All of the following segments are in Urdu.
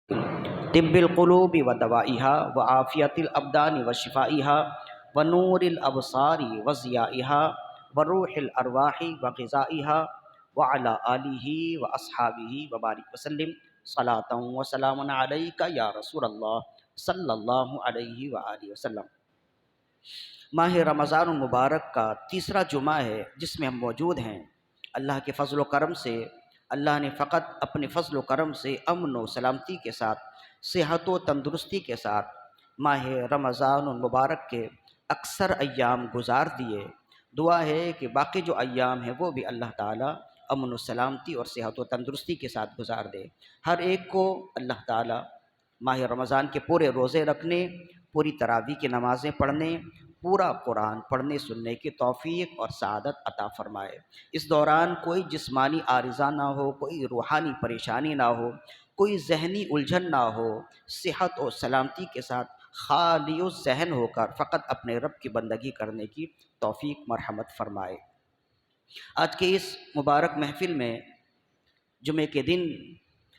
طب القلوب و دوائها و عافیت الابدان و شفائها و نور الابصار و ضیائها و روح الارواح و غذائها وعلى آلہ و اصحابہ و بارک وسلم صلاۃ و سلام علیک یا رسول اللہ صلی اللہ علیہ وآلہ وسلم۔ ماہ رمضان المبارک کا تیسرا جمعہ ہے جس میں ہم موجود ہیں۔ اللہ کے فضل و کرم سے اللہ نے فقط اپنے فضل و کرم سے امن و سلامتی کے ساتھ، صحت و تندرستی کے ساتھ ماہ رمضان المبارک کے اکثر ایام گزار دیے۔ دعا ہے کہ باقی جو ایام ہیں وہ بھی اللہ تعالیٰ امن و سلامتی اور صحت و تندرستی کے ساتھ گزار دے۔ ہر ایک کو اللہ تعالیٰ ماہ رمضان کے پورے روزے رکھنے، پوری تراویح کی نمازیں پڑھنے، پورا قرآن پڑھنے سننے کی توفیق اور سعادت عطا فرمائے۔ اس دوران کوئی جسمانی عارضہ نہ ہو، کوئی روحانی پریشانی نہ ہو، کوئی ذہنی الجھن نہ ہو، صحت اور سلامتی کے ساتھ خالی ذہن ہو کر فقط اپنے رب کی بندگی کرنے کی توفیق مرحمت فرمائے۔ آج کے اس مبارک محفل میں جمعے کے دن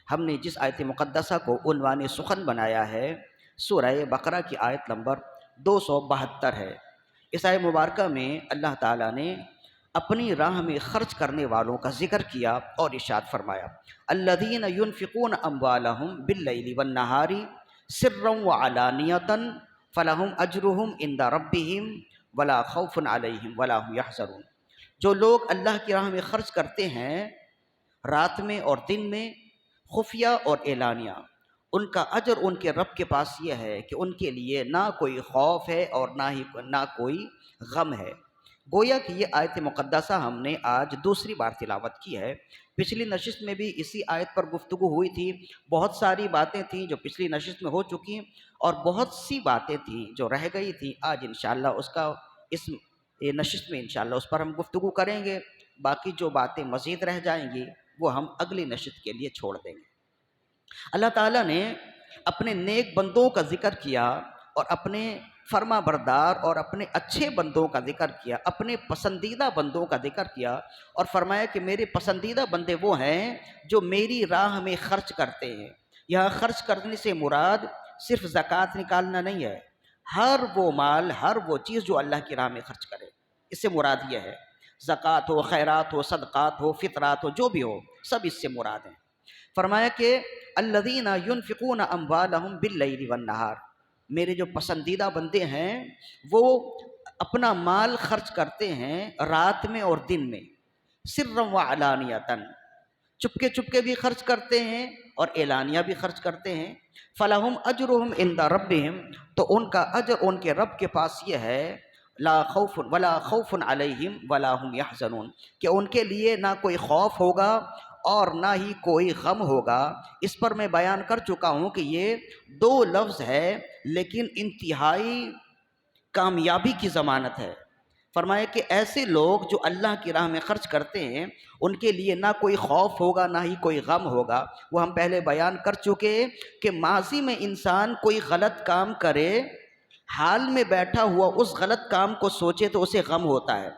ہم نے جس آیت مقدسہ کو عنوان سخن بنایا ہے، سورہ بقرہ کی آیت نمبر 272 ہے۔ اس آیت مبارکہ میں اللہ تعالیٰ نے اپنی راہ میں خرچ کرنے والوں کا ذکر کیا اور ارشاد فرمایا، الذین ينفقون اموالهم باللیل والنہار سرا وعلانیۃ فلہم اجرہم عند ربہم ولا خوف علیہم ولا هم یحزنون۔ جو لوگ اللہ کی راہ میں خرچ کرتے ہیں رات میں اور دن میں، خفیہ اور اعلانیہ، ان کا اجر ان کے رب کے پاس یہ ہے کہ ان کے لیے نہ کوئی خوف ہے اور نہ کوئی غم ہے۔ گویا کہ یہ آیت مقدسہ ہم نے آج دوسری بار تلاوت کی ہے۔ پچھلی نشست میں بھی اسی آیت پر گفتگو ہوئی تھی۔ بہت ساری باتیں تھیں جو پچھلی نشست میں ہو چکی اور بہت سی باتیں تھیں جو رہ گئی تھیں۔ آج انشاءاللہ اس نشست میں انشاءاللہ اس پر ہم گفتگو کریں گے۔ باقی جو باتیں مزید رہ جائیں گی وہ ہم اگلی نشست کے لیے چھوڑ دیں گے۔ اللہ تعالیٰ نے اپنے نیک بندوں کا ذکر کیا اور اپنے فرما بردار اور اپنے اچھے بندوں کا ذکر کیا، اپنے پسندیدہ بندوں کا ذکر کیا اور فرمایا کہ میرے پسندیدہ بندے وہ ہیں جو میری راہ میں خرچ کرتے ہیں۔ یہاں خرچ کرنے سے مراد صرف زکوٰۃ نکالنا نہیں ہے، ہر وہ مال، ہر وہ چیز جو اللہ کی راہ میں خرچ کرے، اس سے مراد یہ ہے۔ زکوٰۃ ہو، خیرات ہو، صدقات ہو، فطرات ہو، جو بھی ہو، سب اس سے مراد ہیں۔ فرمایا کہ الذین ينفقون اموالهم باللیل والنہار، میرے جو پسندیدہ بندے ہیں وہ اپنا مال خرچ کرتے ہیں رات میں اور دن میں، سرا وعلانیۃ، چپکے چپکے بھی خرچ کرتے ہیں اور اعلانیہ بھی خرچ کرتے ہیں۔ فلہم اجرہم عند ربہم، تو ان کا اجر ان کے رب کے پاس یہ ہے، لا خوف ولا خوف علیہم ولا هم یحزنون، کہ ان کے لیے نہ کوئی خوف ہوگا اور نہ ہی کوئی غم ہوگا۔ اس پر میں بیان کر چکا ہوں کہ یہ دو لفظ ہے لیکن انتہائی کامیابی کی ضمانت ہے۔ فرمایا کہ ایسے لوگ جو اللہ کی راہ میں خرچ کرتے ہیں ان کے لیے نہ کوئی خوف ہوگا نہ ہی کوئی غم ہوگا۔ وہ ہم پہلے بیان کر چکے کہ ماضی میں انسان کوئی غلط کام کرے، حال میں بیٹھا ہوا اس غلط کام کو سوچے تو اسے غم ہوتا ہے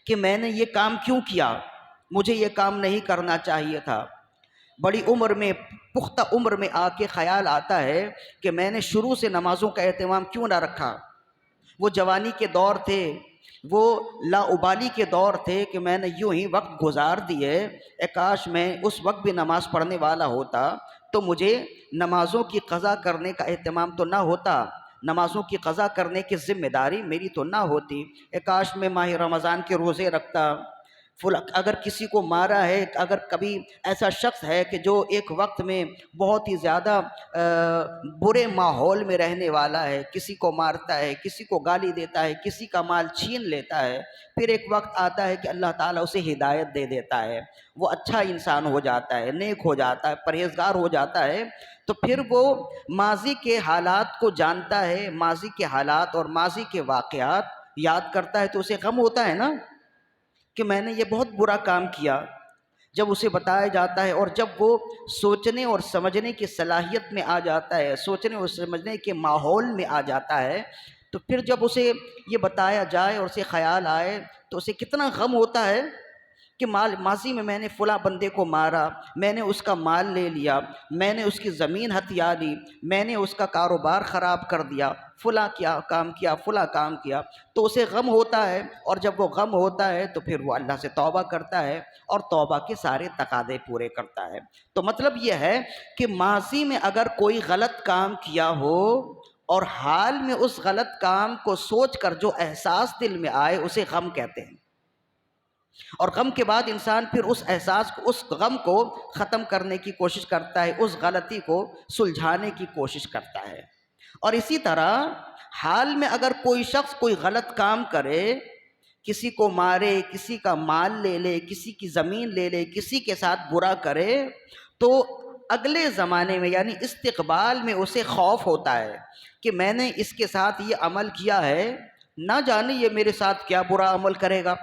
کہ میں نے یہ کام کیوں کیا، مجھے یہ کام نہیں کرنا چاہیے تھا۔ بڑی عمر میں، پختہ عمر میں آ کے خیال آتا ہے کہ میں نے شروع سے نمازوں کا اہتمام کیوں نہ رکھا۔ وہ جوانی کے دور تھے، وہ لاابالی کے دور تھے کہ میں نے یوں ہی وقت گزار دیے، کاش میں اس وقت بھی نماز پڑھنے والا ہوتا تو مجھے نمازوں کی قضا کرنے کا اہتمام تو نہ ہوتا، نمازوں کی قضا کرنے کی ذمہ داری میری تو نہ ہوتی، کاش میں ماہ رمضان کے روزے رکھتا۔ اگر کسی کو مارا ہے، اگر کبھی ایسا شخص ہے کہ جو ایک وقت میں بہت ہی زیادہ برے ماحول میں رہنے والا ہے، کسی کو مارتا ہے، کسی کو گالی دیتا ہے، کسی کا مال چھین لیتا ہے، پھر ایک وقت آتا ہے کہ اللہ تعالیٰ اسے ہدایت دے دیتا ہے، وہ اچھا انسان ہو جاتا ہے، نیک ہو جاتا ہے، پرہیزگار ہو جاتا ہے، تو پھر وہ ماضی کے حالات کو جانتا ہے، ماضی کے حالات اور ماضی کے واقعات یاد کرتا ہے تو اسے غم ہوتا ہے نا کہ میں نے یہ بہت برا کام کیا۔ جب اسے بتایا جاتا ہے اور جب وہ سوچنے اور سمجھنے کی صلاحیت میں آ جاتا ہے، سوچنے اور سمجھنے کے ماحول میں آ جاتا ہے، تو پھر جب اسے یہ بتایا جائے اور اسے خیال آئے تو اسے کتنا غم ہوتا ہے کہ ماضی میں نے فلاں بندے کو مارا، میں نے اس کا مال لے لیا، میں نے اس کی زمین ہتھیا لی، میں نے اس کا کاروبار خراب کر دیا، فلاں کام کیا، فلاں کام کیا، تو اسے غم ہوتا ہے، اور جب وہ غم ہوتا ہے تو پھر وہ اللہ سے توبہ کرتا ہے اور توبہ کے سارے تقاضے پورے کرتا ہے۔ تو مطلب یہ ہے کہ ماضی میں اگر کوئی غلط کام کیا ہو اور حال میں اس غلط کام کو سوچ کر جو احساس دل میں آئے اسے غم کہتے ہیں، اور غم کے بعد انسان پھر اس احساس کو، اس غم کو ختم کرنے کی کوشش کرتا ہے، اس غلطی کو سلجھانے کی کوشش کرتا ہے۔ اور اسی طرح حال میں اگر کوئی شخص کوئی غلط کام کرے، کسی کو مارے، کسی کا مال لے لے، کسی کی زمین لے لے، کسی کے ساتھ برا کرے، تو اگلے زمانے میں یعنی استقبال میں اسے خوف ہوتا ہے کہ میں نے اس کے ساتھ یہ عمل کیا ہے، نہ جانے یہ میرے ساتھ کیا برا عمل کرے گا،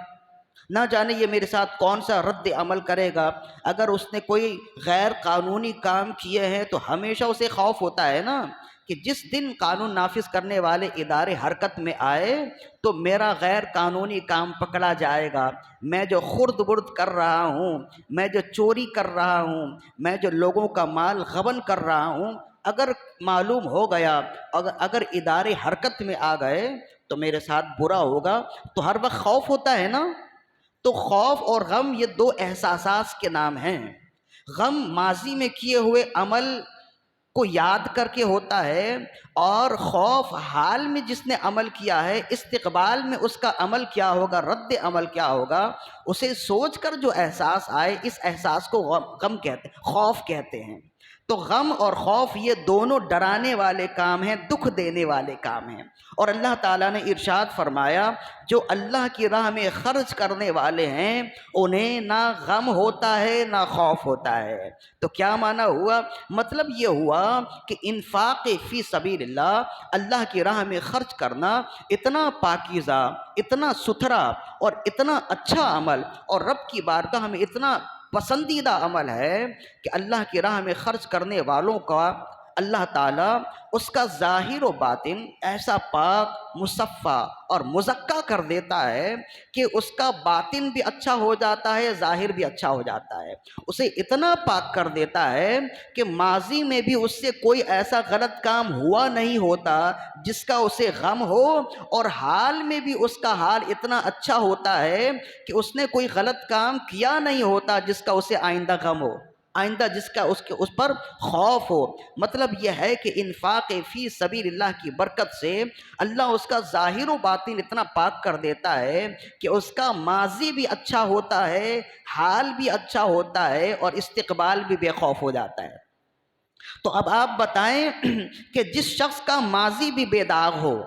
نہ جانے یہ میرے ساتھ کون سا رد عمل کرے گا۔ اگر اس نے کوئی غیر قانونی کام کیے ہیں تو ہمیشہ اسے خوف ہوتا ہے نا کہ جس دن قانون نافذ کرنے والے ادارے حرکت میں آئے تو میرا غیر قانونی کام پکڑا جائے گا، میں جو خرد برد کر رہا ہوں، میں جو چوری کر رہا ہوں، میں جو لوگوں کا مال غبن کر رہا ہوں، اگر معلوم ہو گیا، اگر ادارے حرکت میں آ گئے تو میرے ساتھ برا ہوگا۔ تو ہر وقت خوف ہوتا ہے نا۔ تو خوف اور غم یہ دو احساسات کے نام ہیں۔ غم ماضی میں کیے ہوئے عمل کو یاد کر کے ہوتا ہے، اور خوف حال میں جس نے عمل کیا ہے، استقبال میں اس کا عمل کیا ہوگا، رد عمل کیا ہوگا، اسے سوچ کر جو احساس آئے، اس احساس کو غم کہتے ہیں، خوف کہتے ہیں۔ تو غم اور خوف یہ دونوں ڈرانے والے کام ہیں، دکھ دینے والے کام ہیں۔ اور اللہ تعالیٰ نے ارشاد فرمایا جو اللہ کی راہ میں خرچ کرنے والے ہیں انہیں نہ غم ہوتا ہے نہ خوف ہوتا ہے۔ تو کیا معنی ہوا؟ مطلب یہ ہوا کہ انفاق فی سبیل اللہ، اللہ کی راہ میں خرچ کرنا اتنا پاکیزہ، اتنا ستھرا اور اتنا اچھا عمل، اور رب کی بارگاہ میں اتنا پسندیدہ عمل ہے کہ اللہ کی راہ میں خرچ کرنے والوں کا اللہ تعالیٰ اس کا ظاہر و باطن ایسا پاک، مصفہ اور مزکا کر دیتا ہے کہ اس کا باطن بھی اچھا ہو جاتا ہے، ظاہر بھی اچھا ہو جاتا ہے۔ اسے اتنا پاک کر دیتا ہے کہ ماضی میں بھی اس سے کوئی ایسا غلط کام ہوا نہیں ہوتا جس کا اسے غم ہو، اور حال میں بھی اس کا حال اتنا اچھا ہوتا ہے کہ اس نے کوئی غلط کام کیا نہیں ہوتا جس کا اسے آئندہ غم ہو، آئندہ جس کا اس پر خوف ہو۔ مطلب یہ ہے کہ انفاق فی سبیل اللہ کی برکت سے اللہ اس کا ظاہر و باطن اتنا پاک کر دیتا ہے کہ اس کا ماضی بھی اچھا ہوتا ہے، حال بھی اچھا ہوتا ہے، اور استقبال بھی بے خوف ہو جاتا ہے۔ تو اب آپ بتائیں کہ جس شخص کا ماضی بھی بے داغ ہو،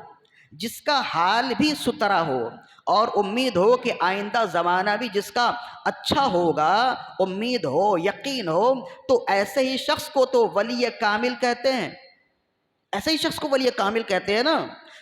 جس کا حال بھی ستھرا ہو، اور امید ہو کہ آئندہ زمانہ بھی جس کا اچھا ہوگا، امید ہو، یقین ہو، تو ایسے ہی شخص کو تو ولی کامل کہتے ہیں۔ ایسے ہی شخص کو ولی کامل کہتے ہیں نا،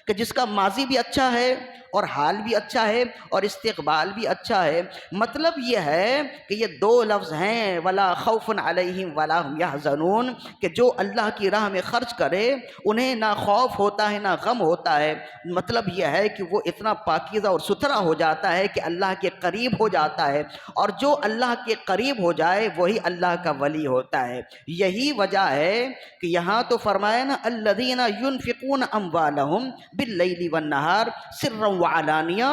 کہ جس کا ماضی بھی اچھا ہے اور حال بھی اچھا ہے اور استقبال بھی اچھا ہے۔ مطلب یہ ہے کہ یہ دو لفظ ہیں، ولا خوف علیہم ولا هم یحزنون، کہ جو اللہ کی راہ میں خرچ کرے انہیں نہ خوف ہوتا ہے نہ غم ہوتا ہے۔ مطلب یہ ہے کہ وہ اتنا پاکیزہ اور ستھرا ہو جاتا ہے کہ اللہ کے قریب ہو جاتا ہے، اور جو اللہ کے قریب ہو جائے وہی اللہ کا ولی ہوتا ہے۔ یہی وجہ ہے کہ یہاں تو فرمایا نا الذین ينفقون اموالهم باللیل والنہار سرا وعلانیہ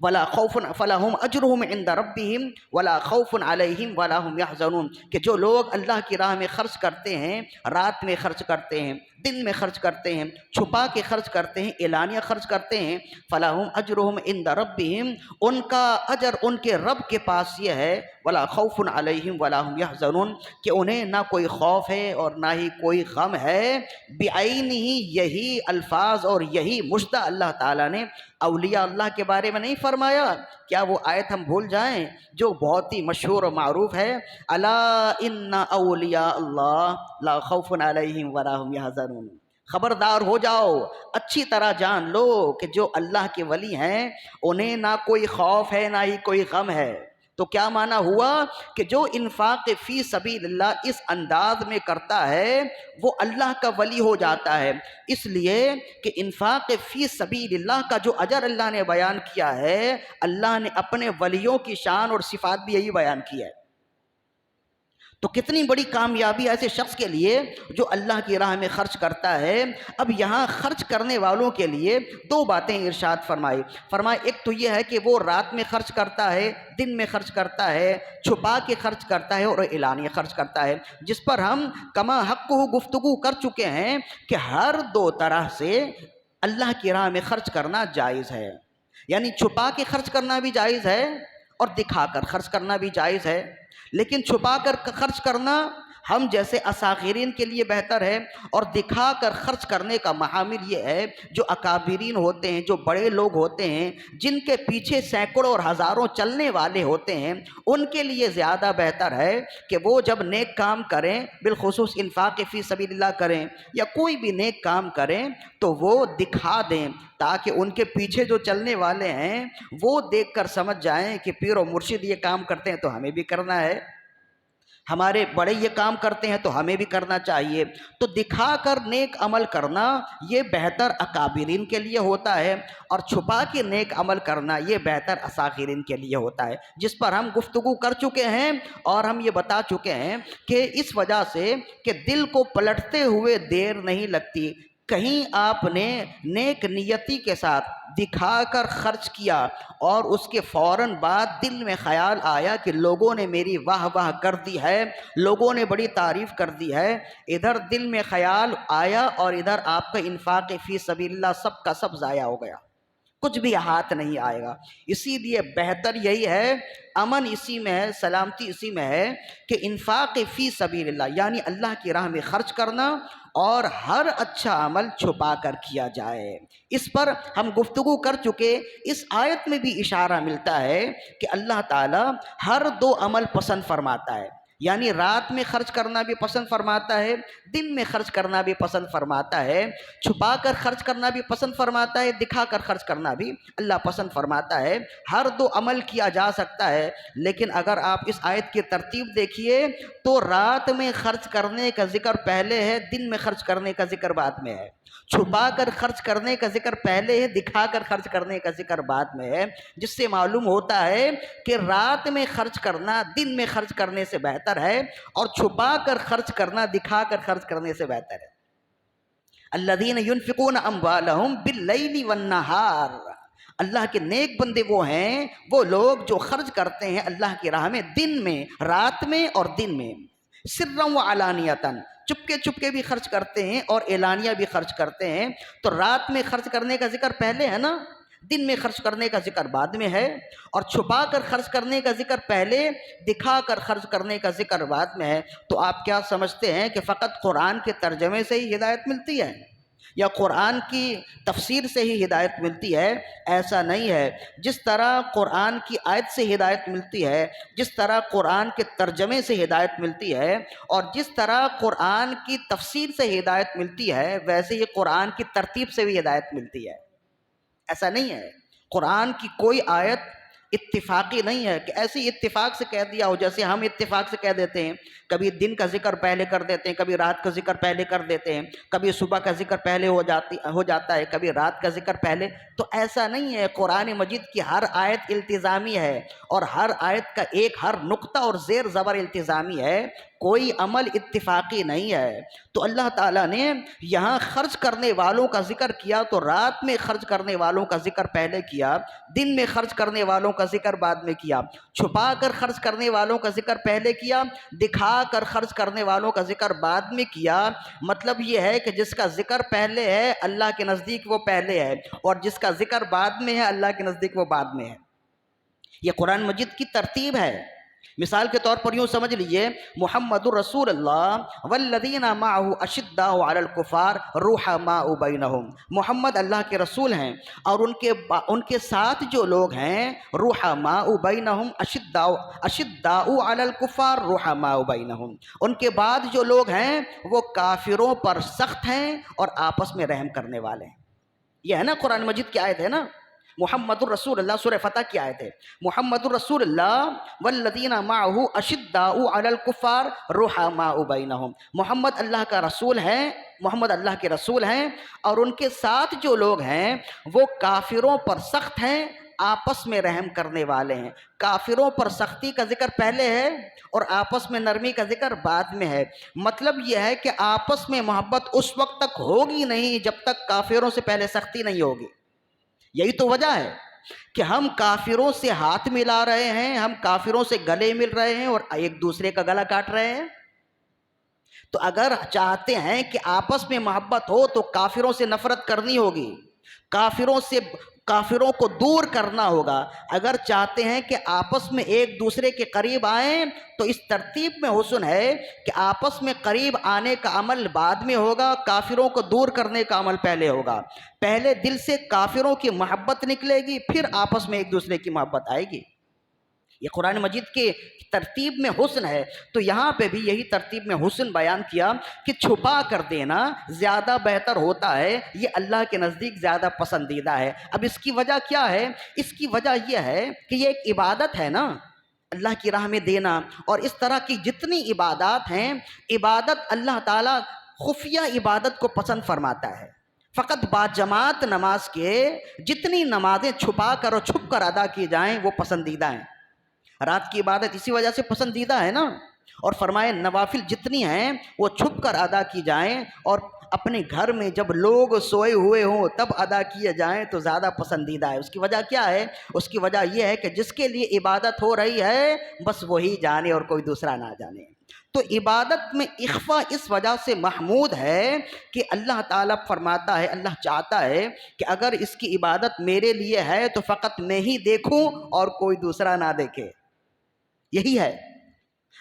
ولا خوف فلہم اجرہم عند ربہم ولا خوف علیہم ولا هم یحزنون، کہ جو لوگ اللہ کی راہ میں خرچ کرتے ہیں، رات میں خرچ کرتے ہیں، دن میں خرچ کرتے ہیں، چھپا کے خرچ کرتے ہیں، اعلانیہ خرچ کرتے ہیں، فلہم اجرہم عند ربہم، ان کا اجر ان کے رب کے پاس یہ ہے، ولا خوف علیہم ولا هم یحزنون، کہ انہیں نہ کوئی خوف ہے اور نہ ہی کوئی غم ہے۔ بعینہ یہی الفاظ اور یہی مژدہ اللہ تعالیٰ نے اولیاء اللہ کے بارے میں نہیں فرمایا؟ کیا وہ آیت ہم بھول جائیں جو بہت ہی مشہور و معروف ہے؟ الا ان اولیاء اللہ لا خوف علیہم ولا هم یحزنون، خبردار ہو جاؤ، اچھی طرح جان لو کہ جو اللہ کے ولی ہیں انہیں نہ کوئی خوف ہے نہ ہی کوئی غم ہے۔ تو کیا معنی ہوا کہ جو انفاق فی سبیل اللہ اس انداز میں کرتا ہے وہ اللہ کا ولی ہو جاتا ہے، اس لیے کہ انفاق فی سبیل اللہ کا جو اجر اللہ نے بیان کیا ہے، اللہ نے اپنے ولیوں کی شان اور صفات بھی یہی بیان کیا ہے۔ تو کتنی بڑی کامیابی ایسے شخص کے لیے جو اللہ کی راہ میں خرچ کرتا ہے۔ اب یہاں خرچ کرنے والوں کے لیے دو باتیں ارشاد فرمائے ایک تو یہ ہے کہ وہ رات میں خرچ کرتا ہے، دن میں خرچ کرتا ہے، چھپا کے خرچ کرتا ہے اور اعلانیہ خرچ کرتا ہے، جس پر ہم کما حق گفتگو کر چکے ہیں کہ ہر دو طرح سے اللہ کی راہ میں خرچ کرنا جائز ہے، یعنی چھپا کے خرچ کرنا بھی جائز ہے اور دکھا کر خرچ کرنا بھی جائز ہے، لیکن چھپا کر خرچ کرنا ہم جیسے اساغرین کے لیے بہتر ہے، اور دکھا کر خرچ کرنے کا محامل یہ ہے جو اکابرین ہوتے ہیں، جو بڑے لوگ ہوتے ہیں، جن کے پیچھے سینکڑوں اور ہزاروں چلنے والے ہوتے ہیں، ان کے لیے زیادہ بہتر ہے کہ وہ جب نیک کام کریں، بالخصوص انفاق فی سبیل اللہ کریں یا کوئی بھی نیک کام کریں تو وہ دکھا دیں، تاکہ ان کے پیچھے جو چلنے والے ہیں وہ دیکھ کر سمجھ جائیں کہ پیر و مرشد یہ کام کرتے ہیں تو ہمیں بھی کرنا ہے، ہمارے بڑے یہ کام کرتے ہیں تو ہمیں بھی کرنا چاہیے۔ تو دکھا کر نیک عمل کرنا یہ بہتر اکابرین کے لیے ہوتا ہے، اور چھپا کے نیک عمل کرنا یہ بہتر اساغرین کے لیے ہوتا ہے، جس پر ہم گفتگو کر چکے ہیں اور ہم یہ بتا چکے ہیں کہ اس وجہ سے کہ دل کو پلٹتے ہوئے دیر نہیں لگتی۔ کہیں آپ نے نیک نیتی کے ساتھ دکھا کر خرچ کیا اور اس کے فوراً بعد دل میں خیال آیا کہ لوگوں نے میری واہ واہ کر دی ہے، لوگوں نے بڑی تعریف کر دی ہے، ادھر دل میں خیال آیا اور ادھر آپ کا انفاق فی سبیل اللہ سب کا سب ضائع ہو گیا، کچھ بھی ہاتھ نہیں آئے گا۔ اسی لیے بہتر یہی ہے، امن اسی میں ہے، سلامتی اسی میں ہے کہ انفاق فی سبیل اللہ یعنی اللہ کی راہ میں خرچ کرنا اور ہر اچھا عمل چھپا کر کیا جائے۔ اس پر ہم گفتگو کر چکے، اس آیت میں بھی اشارہ ملتا ہے کہ اللہ تعالی ہر دو عمل پسند فرماتا ہے، یعنی رات میں خرچ کرنا بھی پسند فرماتا ہے، دن میں خرچ کرنا بھی پسند فرماتا ہے، چھپا کر خرچ کرنا بھی پسند فرماتا ہے، دکھا کر خرچ کرنا بھی اللہ پسند فرماتا ہے۔ ہر دو عمل کیا جا سکتا ہے، لیکن اگر آپ اس آیت کی ترتیب دیکھیے تو رات میں خرچ کرنے کا ذکر پہلے ہے، دن میں خرچ کرنے کا ذکر بعد میں ہے، چھپا کر خرچ کرنے کا ذکر پہلے ہے، دکھا کر خرچ کرنے کا ذکر بعد میں ہے، جس سے معلوم ہوتا ہے کہ رات میں خرچ کرنا دن میں خرچ کرنے سے بہتر ہے اور چھپا کر خرچ کرنا دکھا کر خرچ کرنے سے بہتر ہے۔ الذین ینفقون اموالہم باللیل والنہار، اللہ کے نیک بندے وہ ہیں، وہ لوگ جو خرچ کرتے ہیں اللہ کی راہ میں دن میں، رات میں اور دن میں، سرًا وعلانیۃً، چپکے بھی خرچ کرتے ہیں اور اعلانیہ بھی خرچ کرتے ہیں۔ تو رات میں خرچ کرنے کا ذکر پہلے ہے نا، دن میں خرچ کرنے کا ذکر بعد میں ہے، اور چھپا کر خرچ کرنے کا ذکر پہلے، دکھا کر خرچ کرنے کا ذکر بعد میں ہے۔ تو آپ کیا سمجھتے ہیں کہ فقط قرآن کے ترجمے سے ہی ہدایت ملتی ہے یا قرآن کی تفسیر سے ہی ہدایت ملتی ہے؟ ایسا نہیں ہے۔ جس طرح قرآن کی آیت سے ہدایت ملتی ہے، جس طرح قرآن کے ترجمے سے ہدایت ملتی ہے، اور جس طرح قرآن کی تفسیر سے ہدایت ملتی ہے، ویسے ہی قرآن کی ترتیب سے بھی ہدایت ملتی ہے۔ ایسا نہیں ہے، قرآن کی کوئی آیت اتفاقی نہیں ہے کہ ایسی اتفاق سے کہہ دیا ہو، جیسے ہم اتفاق سے کہہ دیتے ہیں کبھی دن کا ذکر پہلے کر دیتے ہیں، کبھی رات کا ذکر پہلے کر دیتے ہیں، کبھی صبح کا ذکر پہلے ہو جاتا ہے، کبھی رات کا ذکر پہلے۔ تو ایسا نہیں ہے، قرآن مجید کی ہر آیت التزامی ہے اور ہر آیت کا ایک ہر نقطہ اور زیر زبر التزامی ہے، کوئی عمل اتفاقی نہیں ہے۔ تو اللہ تعالیٰ نے یہاں خرچ کرنے والوں کا ذکر کیا تو رات میں خرچ کرنے والوں کا ذکر پہلے کیا، دن میں خرچ کرنے والوں کا ذکر بعد میں کیا، چھپا کر خرچ کرنے والوں کا ذکر پہلے کیا، دکھا کر خرچ کرنے والوں کا ذکر بعد میں کیا۔ مطلب یہ ہے کہ جس کا ذکر پہلے ہے اللہ کے نزدیک وہ پہلے ہے، اور جس کا ذکر بعد میں ہے اللہ کے نزدیک وہ بعد میں ہے۔ یہ قرآن مجید کی ترتیب ہے۔ مثال کے طور پر یوں سمجھ لیجئے، محمد الرسول اللہ والذین معہ اشداء علی الکفار رحماء بینہم، محمد اللہ کے رسول ہیں اور ان کے ساتھ جو لوگ ہیں رحماء بینہم، اشداء علی الکفار رحماء بینہم، ان کے بعد جو لوگ ہیں وہ کافروں پر سخت ہیں اور آپس میں رحم کرنے والے ہیں۔ یہ ہے نا قرآن مجید کی آیت ہے نا، محمد الرسول اللہ، سورہ فتح کی آیت ہے، محمد الرسول اللہ والذین معہ اشداء علی الکفار رحماء بینہم، محمد اللہ کا رسول ہے، محمد اللہ کے رسول ہیں، اور ان کے ساتھ جو لوگ ہیں وہ کافروں پر سخت ہیں، آپس میں رحم کرنے والے ہیں۔ کافروں پر سختی کا ذکر پہلے ہے اور آپس میں نرمی کا ذکر بعد میں ہے۔ مطلب یہ ہے کہ آپس میں محبت اس وقت تک ہوگی نہیں جب تک کافروں سے پہلے سختی نہیں ہوگی۔ یہی تو وجہ ہے کہ ہم کافروں سے ہاتھ ملا رہے ہیں، ہم کافروں سے گلے مل رہے ہیں اور ایک دوسرے کا گلا کاٹ رہے ہیں۔ تو اگر چاہتے ہیں کہ آپس میں محبت ہو تو کافروں سے نفرت کرنی ہوگی، کافروں کو دور کرنا ہوگا۔ اگر چاہتے ہیں کہ آپس میں ایک دوسرے کے قریب آئیں تو اس ترتیب میں حسن ہے کہ آپس میں قریب آنے کا عمل بعد میں ہوگا، کافروں کو دور کرنے کا عمل پہلے ہوگا۔ پہلے دل سے کافروں کی محبت نکلے گی، پھر آپس میں ایک دوسرے کی محبت آئے گی۔ یہ قرآن مجید کے ترتیب میں حسن ہے۔ تو یہاں پہ بھی یہی ترتیب میں حسن بیان کیا کہ چھپا کر دینا زیادہ بہتر ہوتا ہے، یہ اللہ کے نزدیک زیادہ پسندیدہ ہے۔ اب اس کی وجہ کیا ہے؟ اس کی وجہ یہ ہے کہ یہ ایک عبادت ہے نا، اللہ کی راہ میں دینا، اور اس طرح کی جتنی عبادات ہیں، عبادت اللہ تعالیٰ خفیہ عبادت کو پسند فرماتا ہے۔ فقط باجماعت نماز کے جتنی نمازیں چھپا کر اور چھپ کر ادا کی جائیں وہ پسندیدہ ہیں۔ رات کی عبادت اسی وجہ سے پسندیدہ ہے نا، اور فرمائے نوافل جتنی ہیں وہ چھپ کر ادا کی جائیں اور اپنے گھر میں جب لوگ سوئے ہوئے ہوں تب ادا کیے جائیں تو زیادہ پسندیدہ ہے۔ اس کی وجہ کیا ہے؟ اس کی وجہ یہ ہے کہ جس کے لیے عبادت ہو رہی ہے بس وہی جانے اور کوئی دوسرا نہ جانے۔ تو عبادت میں اخفا اس وجہ سے محمود ہے کہ اللہ تعالیٰ فرماتا ہے، اللہ چاہتا ہے کہ اگر اس کی عبادت میرے لیے ہے تو فقط میں ہی دیکھوں اور کوئی دوسرا نہ دیکھے۔ یہی ہے،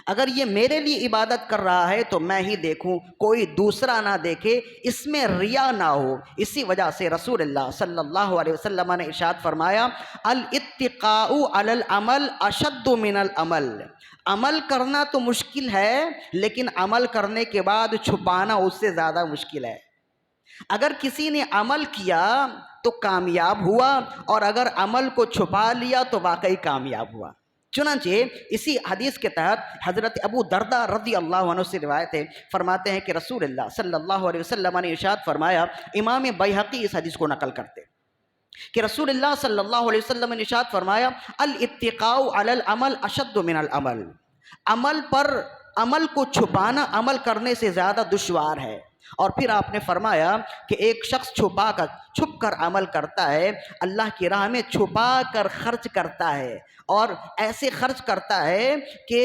اگر یہ میرے لیے عبادت کر رہا ہے تو میں ہی دیکھوں، کوئی دوسرا نہ دیکھے، اس میں ریا نہ ہو۔ اسی وجہ سے رسول اللہ صلی اللہ علیہ وسلم نے ارشاد فرمایا، الاتقاء علی العمل اشد من العمل، عمل کرنا تو مشکل ہے لیکن عمل کرنے کے بعد چھپانا اس سے زیادہ مشکل ہے۔ اگر کسی نے عمل کیا تو کامیاب ہوا، اور اگر عمل کو چھپا لیا تو واقعی کامیاب ہوا۔ چنانچہ اسی حدیث کے تحت حضرت ابو درداء رضی اللہ عنہ سے روایت ہے، فرماتے ہیں کہ رسول اللہ صلی اللہ علیہ وسلم نے ارشاد فرمایا، امام بیہقی اس حدیث کو نقل کرتے کہ رسول اللہ صلی اللہ علیہ وسلم نے ارشاد فرمایا، الاتقاء علی العمل اشد من العمل، عمل کو چھپانا عمل کرنے سے زیادہ دشوار ہے۔ اور پھر آپ نے فرمایا کہ ایک شخص چھپ کر عمل کرتا ہے، اللہ کی راہ میں چھپا کر خرچ کرتا ہے، اور ایسے خرچ کرتا ہے کہ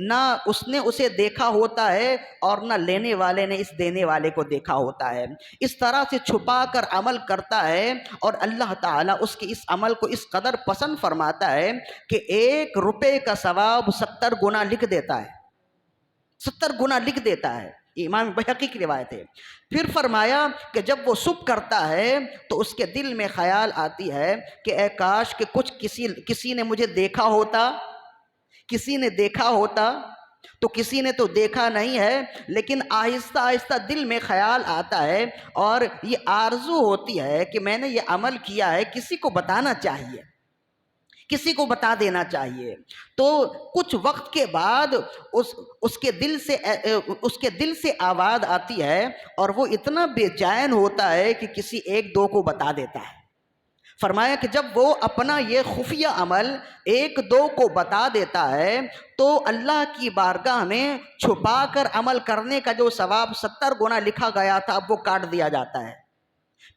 نہ اس نے اسے دیکھا ہوتا ہے اور نہ لینے والے نے اس دینے والے کو دیکھا ہوتا ہے۔ اس طرح سے چھپا کر عمل کرتا ہے اور اللہ تعالیٰ اس کے اس عمل کو اس قدر پسند فرماتا ہے کہ 1 روپے کا ثواب 70 گنا لکھ دیتا ہے، 70 گنا لکھ دیتا ہے۔ یہ امام بیہقی کی روایت ہے۔ پھر فرمایا کہ جب وہ صبح کرتا ہے تو اس کے دل میں خیال آتی ہے کہ اے کاش کہ کسی نے مجھے دیکھا ہوتا، کسی نے دیکھا ہوتا، تو کسی نے تو دیکھا نہیں ہے، لیکن آہستہ آہستہ دل میں خیال آتا ہے اور یہ آرزو ہوتی ہے کہ میں نے یہ عمل کیا ہے، کسی کو بتانا چاہیے، کسی کو بتا دینا چاہیے۔ تو کچھ وقت کے بعد اس کے دل سے آواز آتی ہے اور وہ اتنا بے چین ہوتا ہے کہ کسی 1-2 کو بتا دیتا ہے۔ فرمایا کہ جب وہ اپنا یہ خفیہ عمل 1-2 کو بتا دیتا ہے تو اللہ کی بارگاہ میں چھپا کر عمل کرنے کا جو ثواب 70 گنا لکھا گیا تھا اب وہ کاٹ دیا جاتا ہے،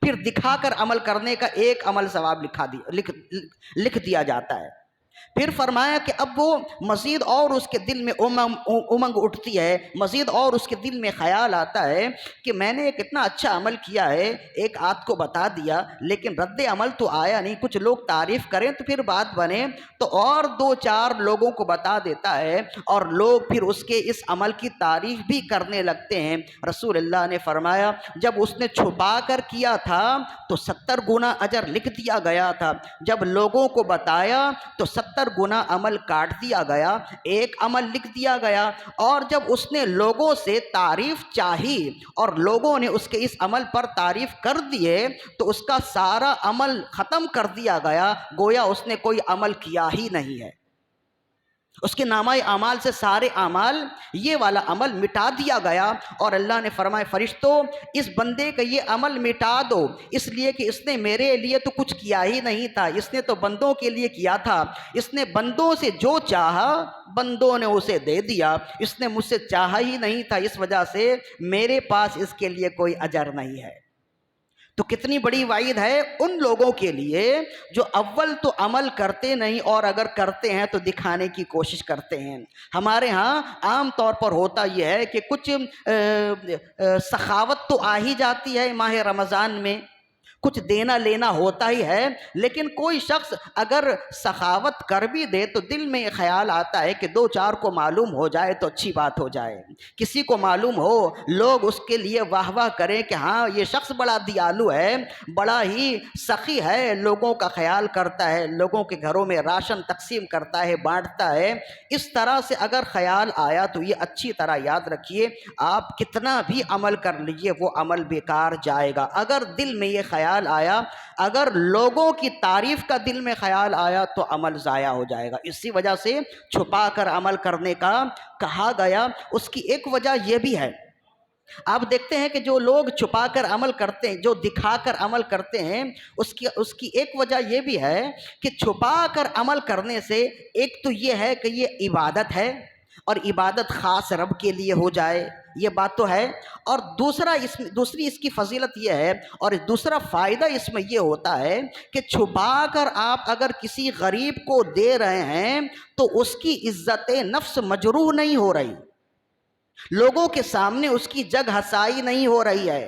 پھر دکھا کر عمل کرنے کا 1 عمل ثواب لکھ دیا جاتا ہے۔ پھر فرمایا کہ اب وہ مزید اور اس کے دل میں امنگ اٹھتی ہے، مزید اور اس کے دل میں خیال آتا ہے کہ میں نے ایک اتنا اچھا عمل کیا ہے، 1 آدھ کو بتا دیا لیکن رد عمل تو آیا نہیں، کچھ لوگ تعریف کریں تو پھر بات بنے، تو اور 2-4 لوگوں کو بتا دیتا ہے اور لوگ پھر اس کے اس عمل کی تعریف بھی کرنے لگتے ہیں۔ رسول اللہ نے فرمایا جب اس نے چھپا کر کیا تھا تو 70 گنا اجر لکھ دیا گیا تھا، جب لوگوں کو بتایا تو 70 70 گنا عمل کاٹ دیا گیا، ایک عمل لکھ دیا گیا۔ اور جب اس نے لوگوں سے تعریف چاہی اور لوگوں نے اس کے اس عمل پر تعریف کر دیے تو اس کا سارا عمل ختم کر دیا گیا، گویا اس نے کوئی عمل کیا ہی نہیں ہے۔ اس کے نامہ اعمال سے سارے اعمال، یہ والا عمل مٹا دیا گیا۔ اور اللہ نے فرمایا فرشتوں اس بندے کا یہ عمل مٹا دو، اس لیے کہ اس نے میرے لیے تو کچھ کیا ہی نہیں تھا، اس نے تو بندوں کے لیے کیا تھا، اس نے بندوں سے جو چاہا بندوں نے اسے دے دیا، اس نے مجھ سے چاہا ہی نہیں تھا، اس وجہ سے میرے پاس اس کے لیے کوئی اجر نہیں ہے۔ تو کتنی بڑی وعید ہے ان لوگوں کے لیے جو اول تو عمل کرتے نہیں اور اگر کرتے ہیں تو دکھانے کی کوشش کرتے ہیں۔ ہمارے ہاں عام طور پر ہوتا یہ ہے کہ کچھ سخاوت تو آ ہی جاتی ہے ماہ رمضان میں، کچھ دینا لینا ہوتا ہی ہے، لیکن کوئی شخص اگر سخاوت کر بھی دے تو دل میں یہ خیال آتا ہے کہ دو چار کو معلوم ہو جائے تو اچھی بات ہو جائے، کسی کو معلوم ہو، لوگ اس کے لیے واہ واہ کریں کہ ہاں یہ شخص بڑا دیالو ہے، بڑا ہی سخی ہے، لوگوں کا خیال کرتا ہے، لوگوں کے گھروں میں راشن تقسیم کرتا ہے، بانٹتا ہے۔ اس طرح سے اگر خیال آیا تو یہ اچھی طرح یاد رکھیے، آپ کتنا بھی عمل کر لیجئے وہ عمل بیکار جائے گا۔ اگر دل میں یہ خیال آیا، اگر لوگوں کی تعریف کا دل میں خیال آیا تو عمل ضائع ہو جائے گا۔ اسی وجہ سے چھپا کر عمل کرنے کا کہا گیا۔ اس کی ایک وجہ یہ بھی ہے، آپ دیکھتے ہیں کہ جو لوگ چھپا کر عمل کرتے ہیں، جو دکھا کر عمل کرتے ہیں، اس کی ایک وجہ یہ بھی ہے کہ چھپا کر عمل کرنے سے ایک تو یہ ہے کہ یہ عبادت ہے اور عبادت خاص رب کے لیے ہو جائے، یہ بات تو ہے، اور دوسری اس کی فضیلت یہ ہے اور دوسرا فائدہ اس میں یہ ہوتا ہے کہ چھپا کر آپ اگر کسی غریب کو دے رہے ہیں تو اس کی عزت نفس مجروح نہیں ہو رہی، لوگوں کے سامنے اس کی جگ ہسائی نہیں ہو رہی ہے۔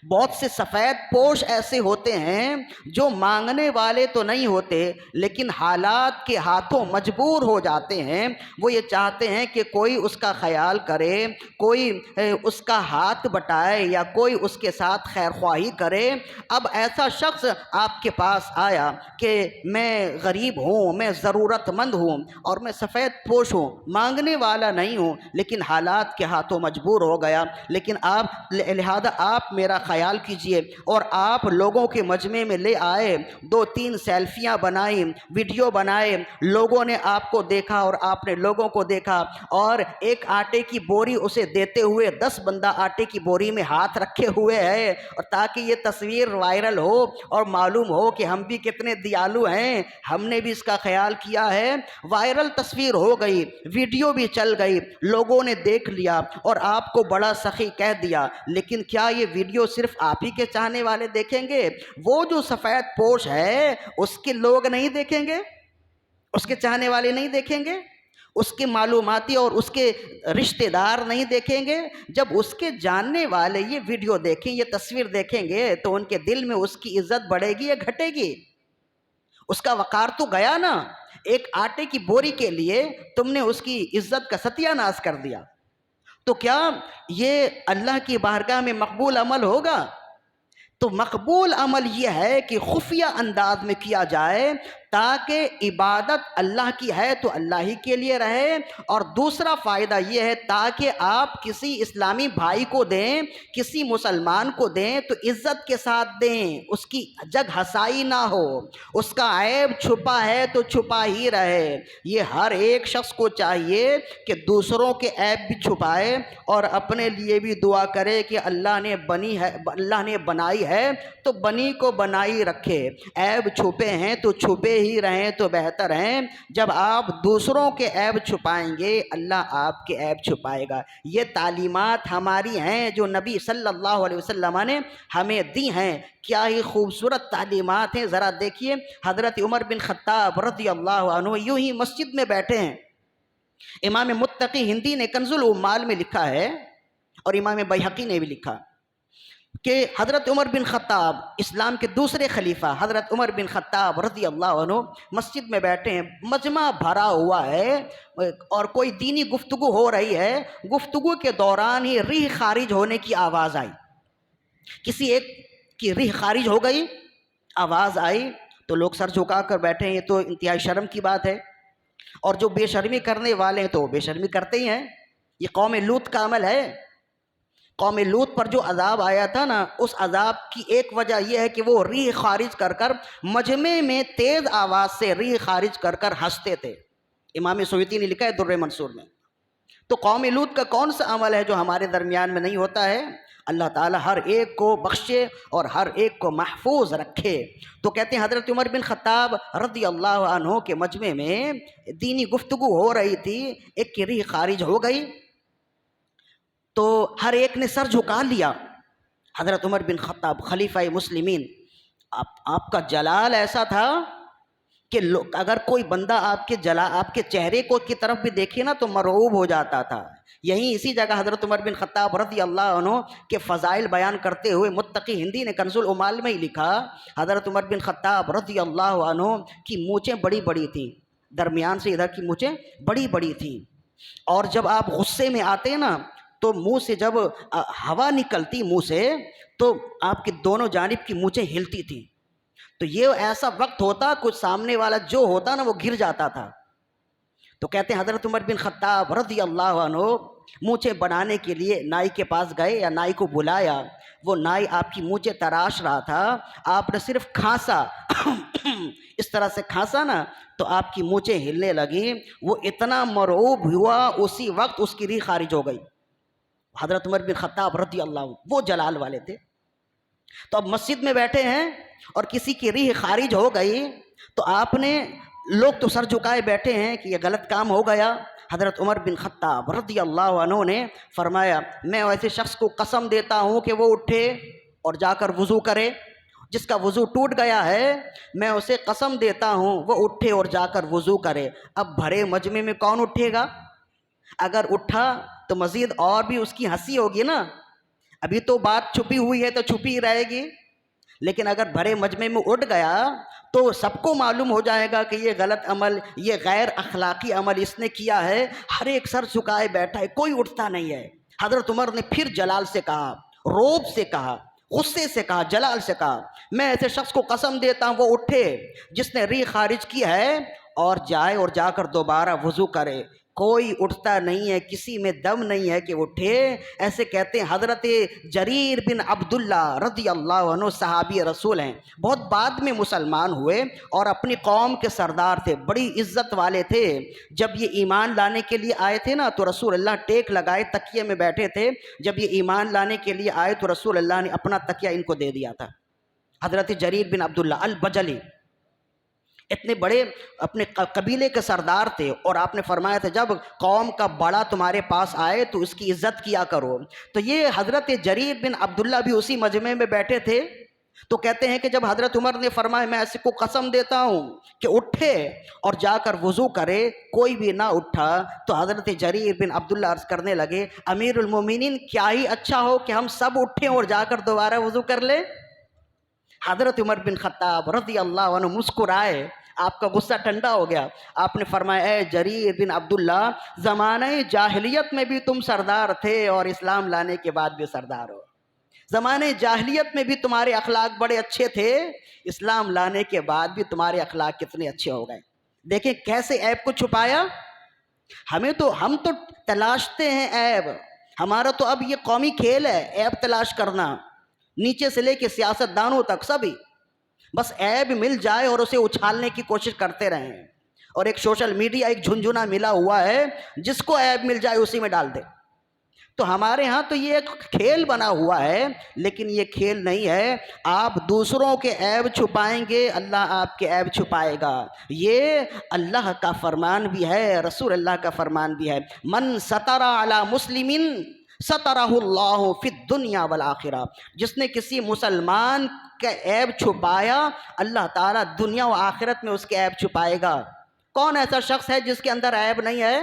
بہت سے سفید پوش ایسے ہوتے ہیں جو مانگنے والے تو نہیں ہوتے لیکن حالات کے ہاتھوں مجبور ہو جاتے ہیں، وہ یہ چاہتے ہیں کہ کوئی اس کا خیال کرے، کوئی اس کا ہاتھ بٹائے یا کوئی اس کے ساتھ خیر خواہی کرے۔ اب ایسا شخص آپ کے پاس آیا کہ میں غریب ہوں، میں ضرورت مند ہوں اور میں سفید پوش ہوں، مانگنے والا نہیں ہوں لیکن حالات کے ہاتھوں مجبور ہو گیا، لیکن لہذا آپ میرا خیال کیجئے، اور آپ لوگوں کے مجمع میں لے آئے، 2-3 سیلفیاں بنائیں، ویڈیو بنائے، لوگوں نے آپ کو دیکھا اور آپ نے لوگوں کو دیکھا، اور ایک آٹے کی بوری اسے دیتے ہوئے 10 بندہ آٹے کی بوری میں ہاتھ رکھے ہوئے ہے، اور تاکہ یہ تصویر وائرل ہو اور معلوم ہو کہ ہم بھی کتنے دیالو ہیں، ہم نے بھی اس کا خیال کیا ہے۔ وائرل تصویر ہو گئی، ویڈیو بھی چل گئی، لوگوں نے دیکھ لیا اور آپ کو بڑا سخی کہہ دیا، لیکن کیا یہ ویڈیو صرف آپ ہی کے چاہنے والے دیکھیں گے؟ وہ جو سفید پوش ہے اس کے لوگ نہیں دیکھیں گے؟ اس کے چاہنے والے نہیں دیکھیں گے؟ اس کے معلوماتی اور اس کے رشتہ دار نہیں دیکھیں گے؟ جب اس کے جاننے والے یہ ویڈیو دیکھیں، یہ تصویر دیکھیں گے تو ان کے دل میں اس کی عزت بڑھے گی یا گھٹے گی؟ اس کا وقار تو گیا نا۔ ایک آٹے کی بوری کے لیے تم نے اس کی عزت کا ستیہ ناش کر دیا، تو کیا یہ اللہ کی بارگاہ میں مقبول عمل ہوگا؟ تو مقبول عمل یہ ہے کہ خفیہ انداز میں کیا جائے تاکہ عبادت اللہ کی ہے تو اللہ ہی کے لیے رہے، اور دوسرا فائدہ یہ ہے تاکہ آپ کسی اسلامی بھائی کو دیں، کسی مسلمان کو دیں تو عزت کے ساتھ دیں، اس کی جگ ہسائی نہ ہو، اس کا عیب چھپا ہے تو چھپا ہی رہے۔ یہ ہر ایک شخص کو چاہیے کہ دوسروں کے عیب بھی چھپائے اور اپنے لیے بھی دعا کرے کہ اللہ نے بنائی ہے تو بنی کو بنائی رکھے، عیب چھپے ہیں تو چھپے ہی رہیں تو بہتر ہیں۔ جب آپ دوسروں کے عیب چھپائیں گے اللہ آپ کے عیب چھپائے گا۔ یہ تعلیمات ہماری ہیں جو نبی صلی اللہ علیہ وسلم نے ہمیں دی ہیں، کیا ہی خوبصورت تعلیمات ہیں۔ ذرا دیکھیے حضرت عمر بن خطاب رضی اللہ عنہ یوں ہی مسجد میں بیٹھے ہیں، امام متقی ہندی نے کنز العمال میں لکھا ہے اور امام بیہقی نے بھی لکھا کہ حضرت عمر بن خطاب، اسلام کے دوسرے خلیفہ حضرت عمر بن خطاب رضی اللہ عنہ مسجد میں بیٹھے ہیں، مجمع بھرا ہوا ہے اور کوئی دینی گفتگو ہو رہی ہے، گفتگو کے دوران ہی ریح خارج ہونے کی آواز آئی، کسی ایک کی ریح خارج ہو گئی، آواز آئی تو لوگ سر جھکا کر بیٹھے ہیں، یہ تو انتہائی شرم کی بات ہے، اور جو بے شرمی کرنے والے ہیں تو وہ بے شرمی کرتے ہی ہیں. یہ قوم لوط کا عمل ہے. قوم لوط پر جو عذاب آیا تھا نا، اس عذاب کی ایک وجہ یہ ہے کہ وہ ریح خارج کر کر مجمع میں تیز آواز سے ریح خارج کر کر ہنستے تھے. امام سیوطی نے لکھا ہے در منصور میں. تو قوم لوط کا کون سا عمل ہے جو ہمارے درمیان میں نہیں ہوتا ہے؟ اللہ تعالی ہر ایک کو بخشے اور ہر ایک کو محفوظ رکھے. تو کہتے ہیں حضرت عمر بن خطاب رضی اللہ عنہ کے مجمع میں دینی گفتگو ہو رہی تھی، ایک کی ریح خارج ہو گئی تو ہر ایک نے سر جھکا لیا. حضرت عمر بن خطاب خلیفہ مسلمین، آپ کا جلال ایسا تھا کہ اگر کوئی بندہ آپ کے چہرے کو کی طرف بھی دیکھے نا تو مرعوب ہو جاتا تھا. یہیں اسی جگہ حضرت عمر بن خطاب رضی اللہ عنہ کے فضائل بیان کرتے ہوئے متقی ہندی نے کنز العمال میں ہی لکھا، حضرت عمر بن خطاب رضی اللہ عنہ کی مونچھیں بڑی بڑی تھیں، درمیان سے ادھر کی مونچھیں بڑی بڑی تھیں، اور جب آپ غصے میں آتے نا تو منہ سے جب ہوا نکلتی منہ سے تو آپ کی دونوں جانب کی مونچھیں ہلتی تھیں. تو یہ ایسا وقت ہوتا کچھ سامنے والا جو ہوتا نا وہ گر جاتا تھا. تو کہتے ہیں حضرت عمر بن خطاب رضی اللہ عنہ مونچھیں بنانے کے لیے نائی کے پاس گئے یا نائی کو بلایا. وہ نائی آپ کی مونچھیں تراش رہا تھا، آپ نے صرف کھانسا اس طرح سے کھانسا نا تو آپ کی مونچھیں ہلنے لگیں. وہ اتنا مرعوب ہوا اسی وقت اس کی ریح خارج ہو گئی. حضرت عمر بن خطاب رضی اللہ عنہ وہ جلال والے تھے. تو اب مسجد میں بیٹھے ہیں اور کسی کی ریح خارج ہو گئی تو آپ نے، لوگ تو سر جھکائے بیٹھے ہیں کہ یہ غلط کام ہو گیا. حضرت عمر بن خطاب رضی اللہ عنہ نے فرمایا میں ایسے شخص کو قسم دیتا ہوں کہ وہ اٹھے اور جا کر وضو کرے. جس کا وضو ٹوٹ گیا ہے میں اسے قسم دیتا ہوں وہ اٹھے اور جا کر وضو کرے. اب بھرے مجمع میں کون اٹھے گا؟ اگر اٹھا تو مزید اور بھی اس کی ہنسی ہوگی نا. ابھی تو بات چھپی ہوئی ہے تو چھپی ہی رہے گی، لیکن اگر بھرے مجمع میں اٹھ گیا تو سب کو معلوم ہو جائے گا کہ یہ غلط عمل، یہ غیر اخلاقی عمل اس نے کیا ہے. ہر ایک سر جھکائے بیٹھا ہے، کوئی اٹھتا نہیں ہے. حضرت عمر نے پھر جلال سے کہا، روب سے کہا، غصے سے کہا، جلال سے کہا میں ایسے شخص کو قسم دیتا ہوں وہ اٹھے جس نے ریح خارج کی ہے اور جائے اور جا کر دوبارہ وضو کرے. کوئی اٹھتا نہیں ہے، کسی میں دم نہیں ہے کہ اٹھے. ایسے کہتے ہیں حضرت جریر بن عبداللہ رضی اللہ عنہ صحابی رسول ہیں، بہت بعد میں مسلمان ہوئے اور اپنی قوم کے سردار تھے، بڑی عزت والے تھے. جب یہ ایمان لانے کے لیے آئے تھے نا تو رسول اللہ ٹیک لگائے تکیے میں بیٹھے تھے. جب یہ ایمان لانے کے لیے آئے تو رسول اللہ نے اپنا تکیہ ان کو دے دیا تھا. حضرت جریر بن عبداللہ البجلی اتنے بڑے اپنے قبیلے کے سردار تھے اور آپ نے فرمایا تھا جب قوم کا بڑا تمہارے پاس آئے تو اس کی عزت کیا کرو. تو یہ حضرت جریر بن عبداللہ بھی اسی مجمع میں بیٹھے تھے. تو کہتے ہیں کہ جب حضرت عمر نے فرمایا میں ایسے کو قسم دیتا ہوں کہ اٹھے اور جا کر وضو کرے، کوئی بھی نہ اٹھا تو حضرت جریر بن عبداللہ عرض کرنے لگے امیر المومنین کیا ہی اچھا ہو کہ ہم سب اٹھیں اور جا کر دوبارہ وضو کر لیں. حضرت عمر بن خطاب رضی اللہ عنہ مسکرائے، آپ کا غصہ ٹھنڈا ہو گیا. آپ نے فرمایا اے جریر بن عبداللہ زمانہ جاہلیت میں بھی تم سردار تھے اور اسلام لانے کے بعد بھی سردار ہو. زمانے جاہلیت میں بھی تمہارے اخلاق بڑے اچھے تھے، اسلام لانے کے بعد بھی تمہارے اخلاق کتنے اچھے ہو گئے. دیکھیں کیسے عیب کو چھپایا. ہم تو تلاشتے ہیں عیب، ہمارا تو اب یہ قومی کھیل ہے عیب تلاش کرنا، نیچے سے لے کے سیاست دانوں تک سبھی بس عیب مل جائے اور اسے اچھالنے کی کوشش کرتے رہیں. اور ایک سوشل میڈیا ایک جھنجھنا ملا ہوا ہے، جس کو عیب مل جائے اسی میں ڈال دے. تو ہمارے ہاں تو یہ ایک کھیل بنا ہوا ہے، لیکن یہ کھیل نہیں ہے. آپ دوسروں کے عیب چھپائیں گے اللہ آپ کے عیب چھپائے گا. یہ اللہ کا فرمان بھی ہے، رسول اللہ کا فرمان بھی ہے. من ستر علی مسلمین سترہ اللہ فی الدنیا والآخرہ. جس نے کسی مسلمان کا عیب چھپایا اللہ تعالیٰ دنیا و آخرت میں اس کے عیب چھپائے گا. کون ایسا شخص ہے جس کے اندر عیب نہیں ہے؟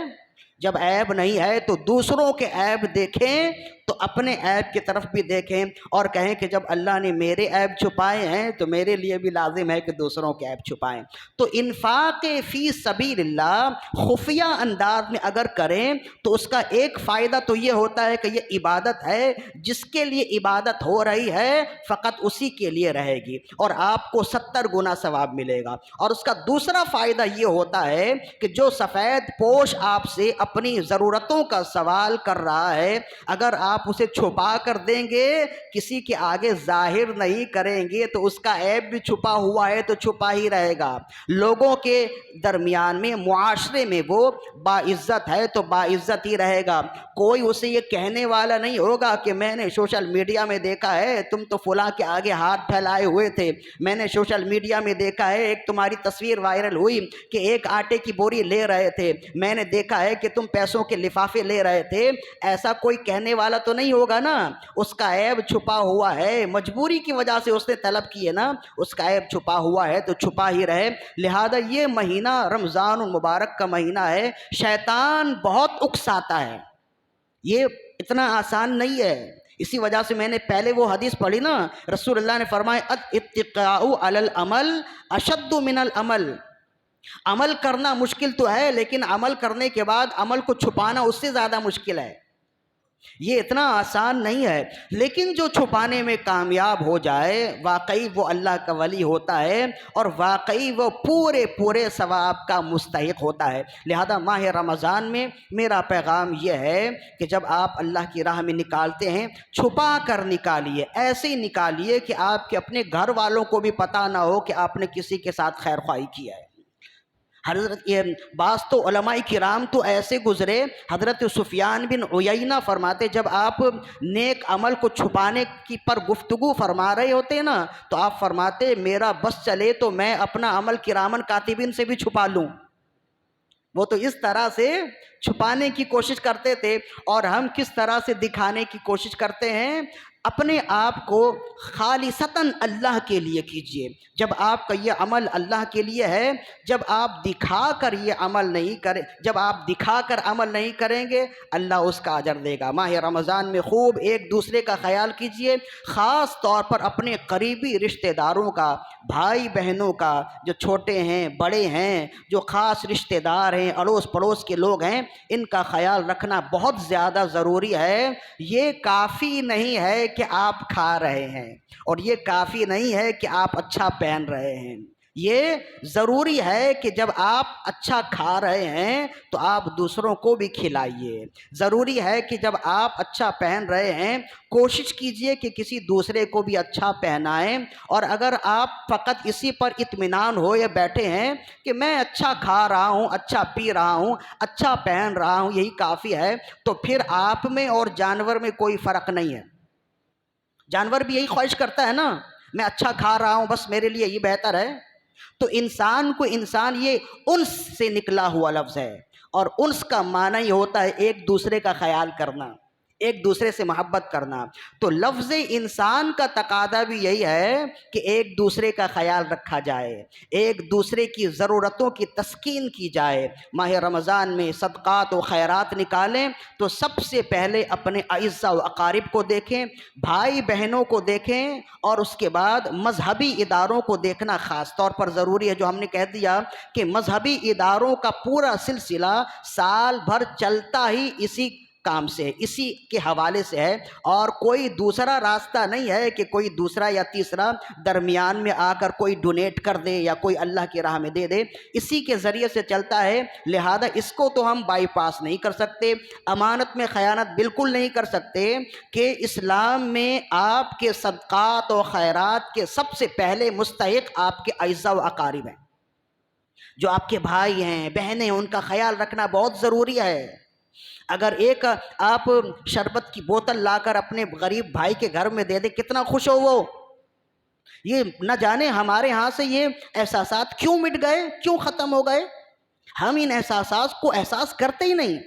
جب عیب نہیں ہے تو دوسروں کے عیب دیکھیں تو اپنے عیب کی طرف بھی دیکھیں اور کہیں کہ جب اللہ نے میرے عیب چھپائے ہیں تو میرے لیے بھی لازم ہے کہ دوسروں کے عیب چھپائیں۔ تو انفاق فی سبیل اللہ خفیہ انداز میں اگر کریں تو اس کا ایک فائدہ تو یہ ہوتا ہے کہ یہ عبادت ہے، جس کے لیے عبادت ہو رہی ہے فقط اسی کے لیے رہے گی اور آپ کو 70 گنا ثواب ملے گا۔ اور اس کا دوسرا فائدہ یہ ہوتا ہے کہ جو سفید پوش آپ سے اپنی ضرورتوں کا سوال کر رہا ہے، اگر آپ اسے چھپا کر دیں گے، کسی کے آگے ظاہر نہیں کریں گے، تو اس کا عیب بھی چھپا ہوا ہے تو چھپا ہی رہے گا۔ لوگوں کے درمیان میں، معاشرے میں وہ باعزت ہے تو باعزت ہی رہے گا۔ کوئی اسے یہ کہنے والا نہیں ہوگا کہ میں نے سوشل میڈیا میں دیکھا ہے تم تو فلاں کے آگے ہاتھ پھیلائے ہوئے تھے، میں نے سوشل میڈیا میں دیکھا ہے ایک تمہاری تصویر وائرل ہوئی کہ ایک آٹے کی بوری لے رہے تھے، میں نے دیکھا ہے کہ تم پیسوں کے لفافے لے رہے تھے۔ ایسا کوئی کہنے والا تو نہیں ہوگا نا، اس کا عیب چھپا ہوا ہے، مجبوری کی وجہ سے اس نے طلب کی ہے نا، اس کا عیب چھپا ہوا ہے تو چھپا ہی رہے۔ لہذا یہ مہینہ رمضان المبارک کا مہینہ ہے، شیطان بہت اکساتا ہے، یہ اتنا آسان نہیں ہے۔ اسی وجہ سے میں نے پہلے وہ حدیث پڑھی نا، رسول اللہ نے فرمایا اتقاء علی العمل اشد من العمل، عمل کرنا مشکل تو ہے لیکن عمل کرنے کے بعد عمل کو چھپانا اس سے زیادہ مشکل ہے، یہ اتنا آسان نہیں ہے۔ لیکن جو چھپانے میں کامیاب ہو جائے واقعی وہ اللہ کا ولی ہوتا ہے اور واقعی وہ پورے ثواب کا مستحق ہوتا ہے۔ لہذا ماہ رمضان میں میرا پیغام یہ ہے کہ جب آپ اللہ کی راہ میں نکالتے ہیں چھپا کر نکالیے، ایسے ہی نکالیے کہ آپ کے اپنے گھر والوں کو بھی پتہ نہ ہو کہ آپ نے کسی کے ساتھ خیر خواہی کیا ہے۔ حضرت بعض تو علماء کرام تو ایسے گزرے، حضرت سفیان بن عیینہ فرماتے جب آپ نیک عمل کو چھپانے کی پر گفتگو فرما رہے ہوتے نا تو آپ فرماتے میرا بس چلے تو میں اپنا عمل کرامن کاتبین سے بھی چھپا لوں۔ وہ تو اس طرح سے چھپانے کی کوشش کرتے تھے، اور ہم کس طرح سے دکھانے کی کوشش کرتے ہیں؟ اپنے آپ کو خالصتاً اللہ کے لیے کیجئے۔ جب آپ کا یہ عمل اللہ کے لیے ہے، جب آپ دکھا کر یہ عمل نہیں کریں، جب آپ دکھا کر عمل نہیں کریں گے اللہ اس کا اجر دے گا۔ ماہ رمضان میں خوب ایک دوسرے کا خیال کیجئے، خاص طور پر اپنے قریبی رشتہ داروں کا، بھائی بہنوں کا، جو چھوٹے ہیں بڑے ہیں، جو خاص رشتہ دار ہیں، اڑوس پڑوس کے لوگ ہیں، ان کا خیال رکھنا بہت زیادہ ضروری ہے۔ یہ کافی نہیں ہے کہ آپ کھا رہے ہیں، اور یہ کافی نہیں ہے کہ آپ اچھا پہن رہے ہیں، یہ ضروری ہے کہ جب آپ اچھا کھا رہے ہیں تو آپ دوسروں کو بھی کھلائیے، ضروری ہے کہ جب آپ اچھا پہن رہے ہیں کوشش کیجئے کہ کسی دوسرے کو بھی اچھا پہنائیں، اور اگر آپ فقط اسی پر اطمینان ہو یا بیٹھے ہیں کہ میں اچھا کھا رہا ہوں، اچھا پی رہا ہوں، اچھا پہن رہا ہوں، یہی کافی ہے، تو پھر آپ میں اور جانور میں کوئی فرق نہیں ہے۔ جانور بھی یہی خواہش کرتا ہے نا، میں اچھا کھا رہا ہوں بس میرے لیے یہ بہتر ہے۔ تو انسان کو انسان یہ انس سے نکلا ہوا لفظ ہے، اور انس کا معنی یہ ہوتا ہے ایک دوسرے کا خیال کرنا، ایک دوسرے سے محبت کرنا۔ تو لفظ انسان کا تقاضا بھی یہی ہے کہ ایک دوسرے کا خیال رکھا جائے، ایک دوسرے کی ضرورتوں کی تسکین کی جائے۔ ماہ رمضان میں صدقات و خیرات نکالیں تو سب سے پہلے اپنے اعزاء و اقارب کو دیکھیں، بھائی بہنوں کو دیکھیں، اور اس کے بعد مذہبی اداروں کو دیکھنا خاص طور پر ضروری ہے۔ جو ہم نے کہہ دیا کہ مذہبی اداروں کا پورا سلسلہ سال بھر چلتا ہی اسی کام سے، اسی کے حوالے سے ہے، اور کوئی دوسرا راستہ نہیں ہے کہ کوئی دوسرا یا تیسرا درمیان میں آ کر کوئی ڈونیٹ کر دے یا کوئی اللہ کی راہ میں دے دے، اسی کے ذریعے سے چلتا ہے۔ لہذا اس کو تو ہم بائی پاس نہیں کر سکتے، امانت میں خیانت بالکل نہیں کر سکتے، کہ اسلام میں آپ کے صدقات و خیرات کے سب سے پہلے مستحق آپ کے اعزاء و اقارب ہیں، جو آپ کے بھائی ہیں بہنیں ہیں، ان کا خیال رکھنا بہت ضروری ہے۔ اگر ایک آپ شربت کی بوتل لا کر اپنے غریب بھائی کے گھر میں دے دیں کتنا خوش ہو وہ، یہ نہ جانے ہمارے ہاں سے یہ احساسات کیوں مٹ گئے، کیوں ختم ہو گئے، ہم ان احساسات کو احساس کرتے ہی نہیں۔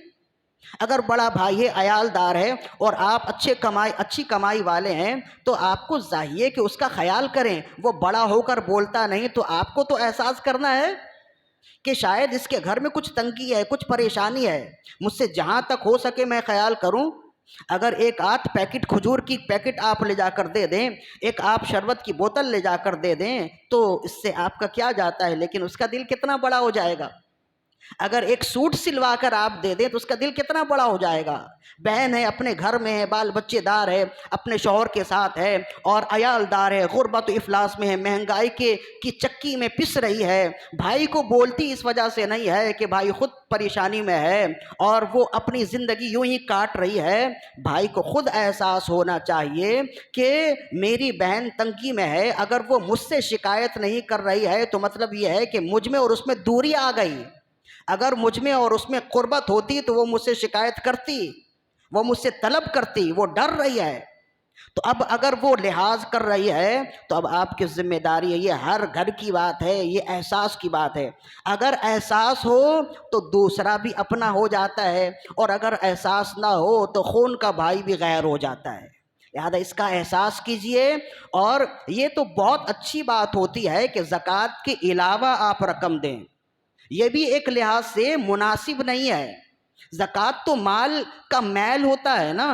اگر بڑا بھائی ہے، عیالدار ہے، اور آپ اچھی کمائی والے ہیں تو آپ کو چاہیے کہ اس کا خیال کریں۔ وہ بڑا ہو کر بولتا نہیں تو آپ کو تو احساس کرنا ہے کہ شاید اس کے گھر میں کچھ تنگی ہے، کچھ پریشانی ہے، مجھ سے جہاں تک ہو سکے میں خیال کروں۔ اگر ایک آدھ پیکٹ کھجور کی پیکٹ آپ لے جا کر دے دیں، ایک آپ شربت کی بوتل لے جا کر دے دیں تو اس سے آپ کا کیا جاتا ہے، لیکن اس کا دل کتنا بڑا ہو جائے گا۔ اگر ایک سوٹ سلوا کر آپ دے دیں تو اس کا دل کتنا بڑا ہو جائے گا۔ بہن ہے، اپنے گھر میں ہے، بال بچے دار ہے، اپنے شوہر کے ساتھ ہے اور عیال دار ہے، غربت و افلاس میں ہے، مہنگائی کی چکی میں پس رہی ہے، بھائی کو بولتی اس وجہ سے نہیں ہے کہ بھائی خود پریشانی میں ہے اور وہ اپنی زندگی یوں ہی کاٹ رہی ہے۔ بھائی کو خود احساس ہونا چاہیے کہ میری بہن تنگی میں ہے، اگر وہ مجھ سے شکایت نہیں کر رہی ہے تو مطلب یہ ہے کہ مجھ میں اور اس میں دوری آ گئی۔ اگر مجھ میں اور اس میں قربت ہوتی تو وہ مجھ سے شکایت کرتی، وہ مجھ سے طلب کرتی، وہ ڈر رہی ہے۔ تو اب اگر وہ لحاظ کر رہی ہے تو اب آپ کی ذمہ داری ہے، یہ ہر گھر کی بات ہے، یہ احساس کی بات ہے۔ اگر احساس ہو تو دوسرا بھی اپنا ہو جاتا ہے، اور اگر احساس نہ ہو تو خون کا بھائی بھی غیر ہو جاتا ہے۔ لہذا اس کا احساس کیجئے، اور یہ تو بہت اچھی بات ہوتی ہے کہ زکوٰۃ کے علاوہ آپ رقم دیں، یہ بھی ایک لحاظ سے مناسب نہیں ہے۔ زکوٰۃ تو مال کا میل ہوتا ہے نا،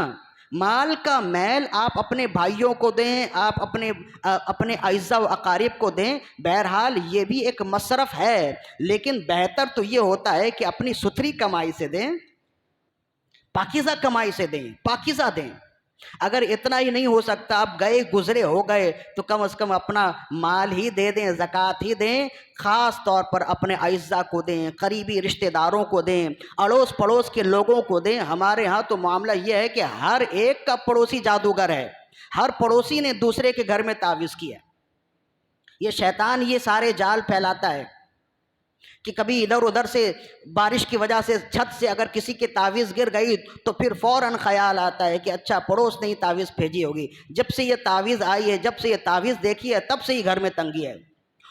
مال کا میل آپ اپنے بھائیوں کو دیں، آپ اپنے اعزاء و اقارب کو دیں، بہرحال یہ بھی ایک مصرف ہے، لیکن بہتر تو یہ ہوتا ہے کہ اپنی ستھری کمائی سے دیں، پاکیزہ کمائی سے دیں، پاکیزہ دیں۔ اگر اتنا ہی نہیں ہو سکتا، آپ گئے گزرے ہو گئے تو کم از کم اپنا مال ہی دے دیں، زکوٰۃ ہی دیں، خاص طور پر اپنے اعزاء کو دیں، قریبی رشتہ داروں کو دیں، اڑوس پڑوس کے لوگوں کو دیں۔ ہمارے ہاں تو معاملہ یہ ہے کہ ہر ایک کا پڑوسی جادوگر ہے، ہر پڑوسی نے دوسرے کے گھر میں تعویذ کیا۔ یہ شیطان یہ سارے جال پھیلاتا ہے کہ کبھی ادھر ادھر سے بارش کی وجہ سے چھت سے اگر کسی کی تعویذ گر گئی تو پھر فوراً خیال آتا ہے کہ اچھا پڑوس نے ہی تعویذ بھیجی ہوگی، جب سے یہ تعویذ آئی ہے، جب سے یہ تعویذ دیکھی ہے، تب سے ہی گھر میں تنگی ہے۔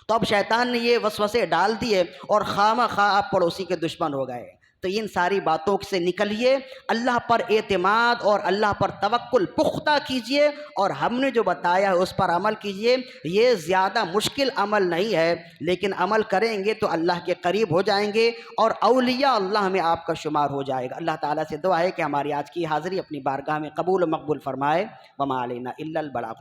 تو اب شیطان نے یہ وسوسے ڈال دیے اور خواہ آپ پڑوسی کے دشمن ہو گئے۔ تو ان ساری باتوں سے نکلیے، اللہ پر اعتماد اور اللہ پر توکل پختہ کیجئے، اور ہم نے جو بتایا ہے اس پر عمل کیجئے۔ یہ زیادہ مشکل عمل نہیں ہے، لیکن عمل کریں گے تو اللہ کے قریب ہو جائیں گے اور اولیاء اللہ میں آپ کا شمار ہو جائے گا۔ اللہ تعالیٰ سے دعا ہے کہ ہماری آج کی حاضری اپنی بارگاہ میں قبول و مقبول فرمائے۔ وما علینا الا البلاغ۔